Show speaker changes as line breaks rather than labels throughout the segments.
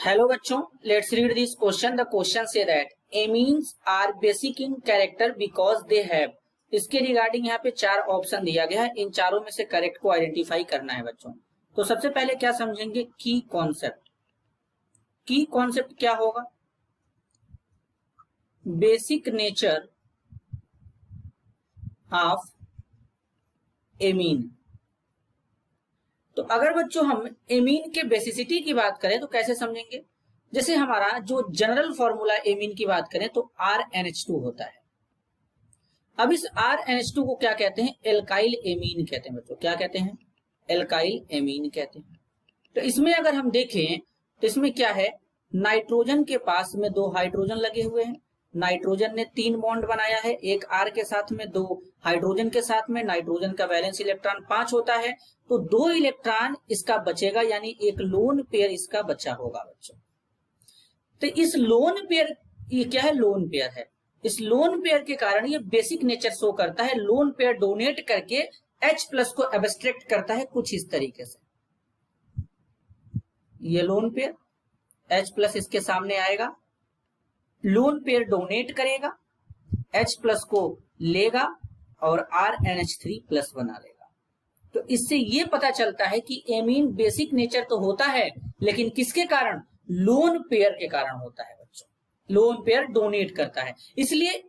Hello बच्चों, let's read this question. The question से that amines are basic in character because they have. इसके regarding यहाँ पे चार ऑप्शन दिया गया है, इन चारों में से करेक्ट को आइडेंटिफाई करना है बच्चों। तो सबसे पहले क्या समझेंगे, की कॉन्सेप्ट। की कॉन्सेप्ट क्या होगा? Basic nature of amine. तो अगर बच्चों हम एमीन के बेसिसिटी की बात करें तो कैसे समझेंगे? जैसे हमारा जो जनरल फॉर्मूला एमीन की बात करें तो RnH2 होता है। अब इस RnH2 को क्या कहते हैं? एल्काइल एमीन कहते हैं बच्चों। क्या कहते हैं? एल्काइल एमीन कहते हैं। तो इसमें अगर हम देखें तो इसमें क्या है, नाइट्रोजन के पास में दो हाइड्रोजन लगे हुए हैं। नाइट्रोजन ने 3 बॉन्ड बनाया है, एक R के साथ में, 2 हाइड्रोजन के साथ में। नाइट्रोजन का वैलेंस इलेक्ट्रॉन 5 होता है, तो 2 इलेक्ट्रॉन इसका बचेगा, यानी एक लोन पेयर इसका बचा होगा बच्चों। तो इस लोन पेयर, ये क्या है? लोन पेयर है। इस लोन पेयर के कारण ये बेसिक नेचर शो करता है। लोन पेयर डोनेट करके H+ को एब्स्ट्रैक्ट करता है कुछ इस तरीके से। ये लोन पेयर H+ इसके सामने आएगा, लोन पेयर डोनेट करेगा, H+ को लेगा और RnH3+ बना लेगा। तो इससे ये पता चलता है कि एमीन बेसिक नेचर तो होता है, लेकिन किसके कारण? लोन पेयर के कारण होता है बच्चों। लोन पेयर डोनेट करता है, इसलिए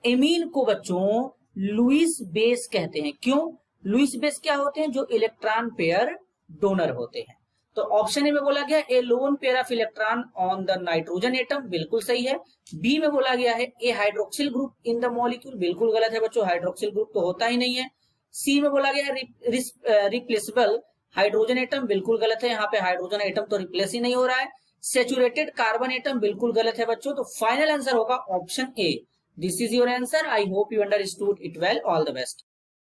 एमीन को बच्चों लुईस बेस कहते हैं। क्यों? लुईस बेस क्या होते हैं? जो इलेक्ट्रॉन पेयर डोनर होते हैं। तो ऑप्शन ए में बोला गया a lone pair of electron on the nitrogen atom, बिल्कुल सही है। बी में बोला गया है a hydroxyl group in the molecule, बिल्कुल गलत है बच्चों, हाइड्रोक्सिल ग्रुप तो होता ही नहीं है। सी में बोला गया रिप्लेसेबल हाइड्रोजन एटम, बिल्कुल गलत है, यहाँ पे हाइड्रोजन एटम तो रिप्लेस ही नहीं हो रहा है। सेचुरेटेड कार्बन एटम, बिल्कुल गलत है बच्चों। तो फाइनल आंसर होगा option A. This is your answer. I hope you understood it well. All the best.